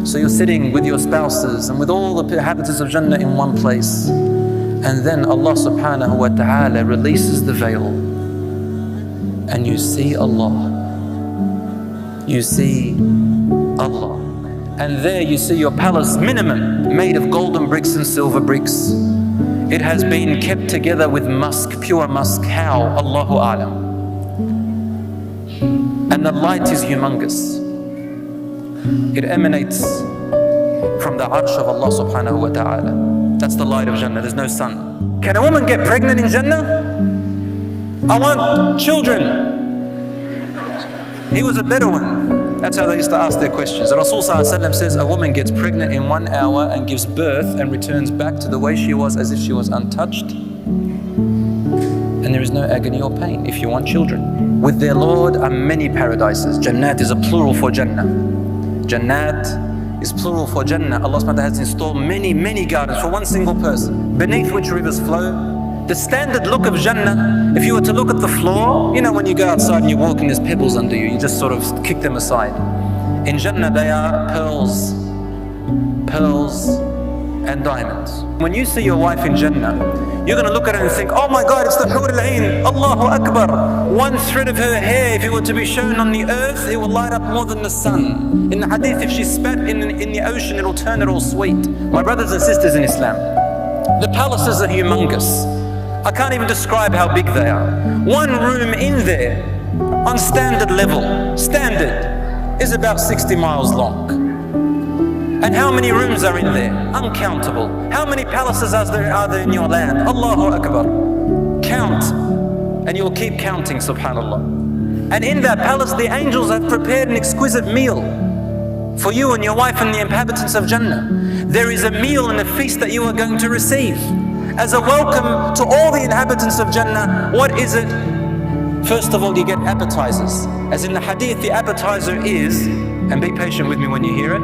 So you're sitting with your spouses and with all the inhabitants of Jannah in one place. And then Allah subhanahu wa ta'ala releases the veil. And you see Allah. You see Allah. And there you see your palace minimum, made of golden bricks and silver bricks. It has been kept together with musk, pure musk. How? Allahu A'lam. And the light is humongous. It emanates from the arsh of Allah subhanahu wa ta'ala. That's the light of Jannah. There's no sun. Can a woman get pregnant in Jannah? I want children. He was a Bedouin. That's how they used to ask their questions. The Rasul says a woman gets pregnant in 1 hour and gives birth and returns back to the way she was as if she was untouched. And there is no agony or pain if you want children. With their Lord are many paradises. Jannat is a plural for Jannah. Jannat is plural for Jannah. Allah subhanahu wa ta'ala has installed many, many gardens for one single person, beneath which rivers flow. The standard look of Jannah, if you were to look at the floor, you know when you go outside and you walk and there's pebbles under you, you just sort of kick them aside. In Jannah they are pearls and diamonds. When you see your wife in Jannah, you're going to look at her and think, oh my God, it's the Hur al-Ain, Allahu Akbar. One thread of her hair, if it were to be shown on the earth, it will light up more than the sun. In the hadith, if she spat in the ocean, it'll turn it all sweet. My brothers and sisters in Islam, the palaces are humongous. I can't even describe how big they are. One room in there, on standard level, is about 60 miles long. And how many rooms are in there? Uncountable. How many palaces are there in your land? Allahu Akbar. Count, and you'll keep counting, subhanallah. And in that palace, the angels have prepared an exquisite meal for you and your wife and the inhabitants of Jannah. There is a meal and a feast that you are going to receive. As a welcome to all the inhabitants of Jannah, what is it? First of all, you get appetizers. As in the hadith, the appetizer is, and be patient with me when you hear it,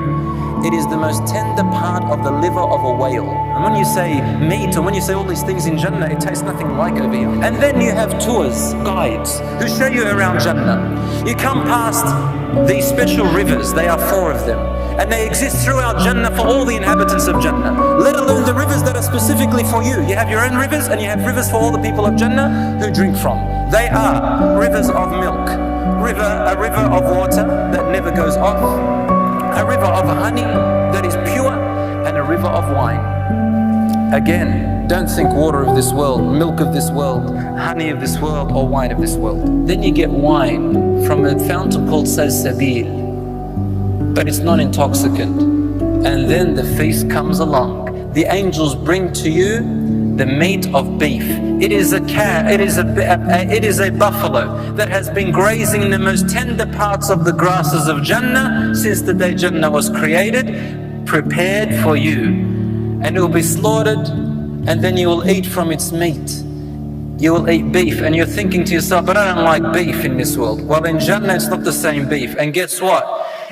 it is the most tender part of the liver of a whale. And when you say meat, or when you say all these things in Jannah, it tastes nothing like over here. And then you have tours, guides, who show you around Jannah. You come past these special rivers, they are 4 of them. And they exist throughout Jannah for all the inhabitants of Jannah, let alone the rivers that are specifically for you. You have your own rivers, and you have rivers for all the people of Jannah who drink from. They are rivers of milk, a river of water that never goes off, a river of honey that is pure, and a river of wine. Again, don't think water of this world, milk of this world, honey of this world, or wine of this world. Then you get wine from a fountain called Salsabil, but it's not intoxicant. And then the feast comes along. The angels bring to you the meat of beef. It is a buffalo that has been grazing in the most tender parts of the grasses of Jannah since the day Jannah was created, prepared for you. And it will be slaughtered, and then you will eat from its meat. You will eat beef, and you're thinking to yourself, but I don't like beef in this world. Well, in Jannah it's not the same beef. And guess what?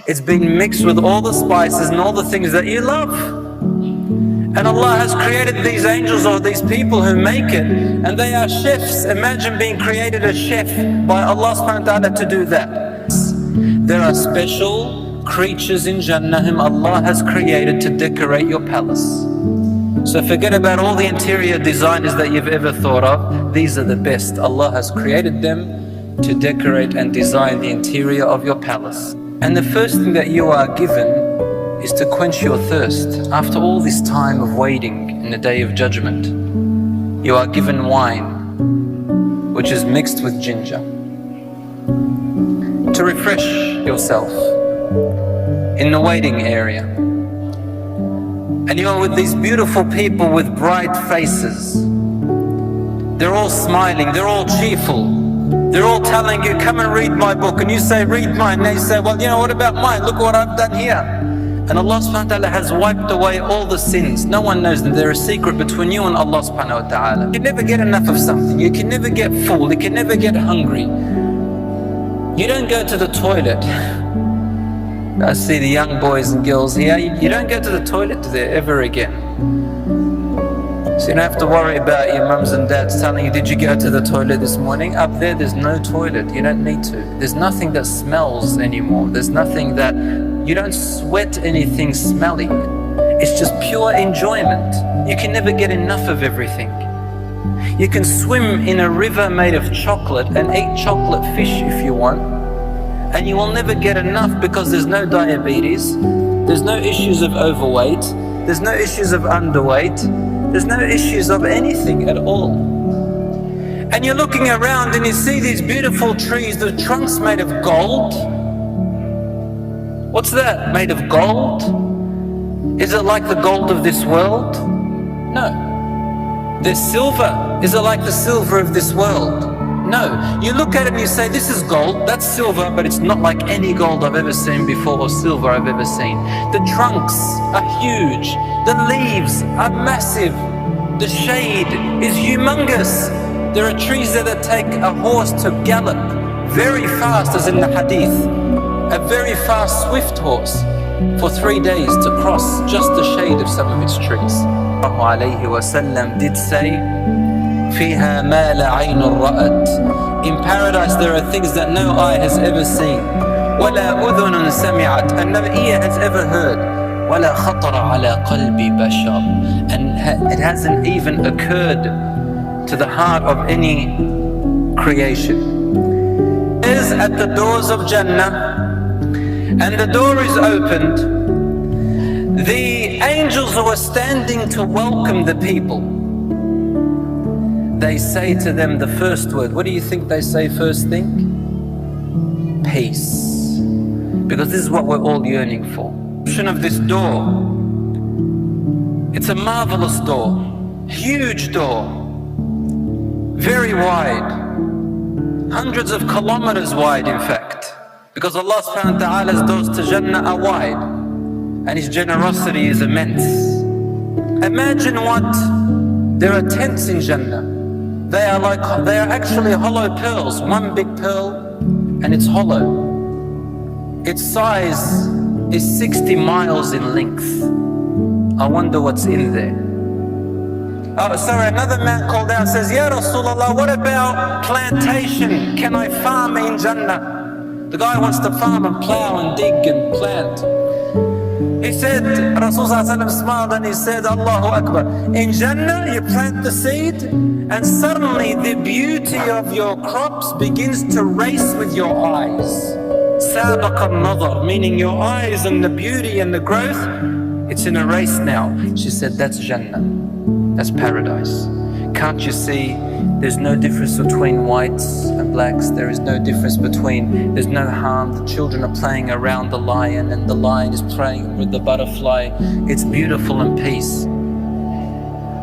It's been mixed with all the spices and all the things that you love. And Allah has created these angels or these people who make it, and they are chefs. Imagine being created a chef by Allah subhanahu wa ta'ala to do that. There are special creatures in Jannah whom Allah has created to decorate your palace. So forget about all the interior designers that you've ever thought of. These are the best. Allah has created them to decorate and design the interior of your palace. And the first thing that you are given is to quench your thirst. After all this time of waiting in the Day of Judgment, you are given wine, which is mixed with ginger, to refresh yourself in the waiting area. And you are with these beautiful people with bright faces. They're all smiling, they're all cheerful. They're all telling you, come and read my book. And you say, read mine. And they say, well, you know, what about mine? Look what I've done here. And Allah subhanahu wa ta'ala has wiped away all the sins. No one knows them. They're a secret between you and Allah subhanahu wa ta'ala. You can never get enough of something. You can never get full. You can never get hungry. You don't go to the toilet. I see the young boys and girls here. You don't go to the toilet there ever again. So you don't have to worry about your mums and dads telling you, did you go to the toilet this morning? Up there, there's no toilet. You don't need to. There's nothing that smells anymore. There's nothing that You don't sweat anything smelly. It's just pure enjoyment. You can never get enough of everything. You can swim in a river made of chocolate and eat chocolate fish if you want, and you will never get enough because there's no diabetes, there's no issues of overweight, there's no issues of underweight, there's no issues of anything at all. And you're looking around and you see these beautiful trees, the trunks made of gold. What's that? Made of gold? Is it like the gold of this world? No. There's silver. Is it like the silver of this world? No. You look at it and you say, this is gold, that's silver, but it's not like any gold I've ever seen before or silver I've ever seen. The trunks are huge. The leaves are massive. The shade is humongous. There are trees there that take a horse to gallop very fast, as in the hadith. A very fast, swift horse for 3 days to cross just the shade of some of its trees. Sallallahu alayhi wa sallam did say, فِيهَا مَا لَا عَيْنٌ رَأَتْ. In paradise there are things that no eye has ever seen. وَلَا أُذُنٌ سَمِعَتْ. And no ear has ever heard. وَلَا خَطَرَ عَلَى قَلْبِ بَشَرٍ. And it hasn't even occurred to the heart of any creation. It is at the doors of Jannah, and the door is opened. The angels who are standing to welcome the people, they say to them the first word. What do you think they say first thing? Peace. Because this is what we're all yearning for. Of this door, it's a marvelous door, huge door, very wide, hundreds of kilometers wide in fact, because Allah subhanahu wa ta'ala's doors to Jannah are wide and His generosity is immense. Imagine there are tents in Jannah. They are actually hollow pearls, one big pearl and it's hollow. Its size is 60 miles in length. I wonder what's in there. Oh, sorry, another man called out and says, Ya Rasulullah, what about plantation? Can I farm in Jannah? The guy wants to farm and plow and dig and plant. He said, Rasulullah smiled and he said, Allahu Akbar. In Jannah, you plant the seed and suddenly the beauty of your crops begins to race with your eyes. Sabaq al-nadar, meaning your eyes and the beauty and the growth, it's in a race now. She said, that's Jannah. That's paradise. Can't you see there's no difference between whites and blacks? There is no difference there's no harm. The children are playing around the lion and the lion is playing with the butterfly. It's beautiful and peace.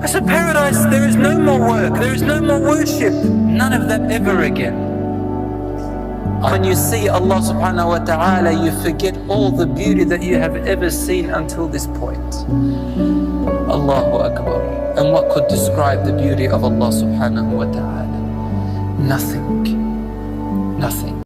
I said, paradise, there is no more work, there is no more worship, none of that ever again. When you see Allah subhanahu wa ta'ala, you forget all the beauty that you have ever seen until this point. Allahu Akbar. And what could describe the beauty of Allah subhanahu wa ta'ala? Nothing. Nothing.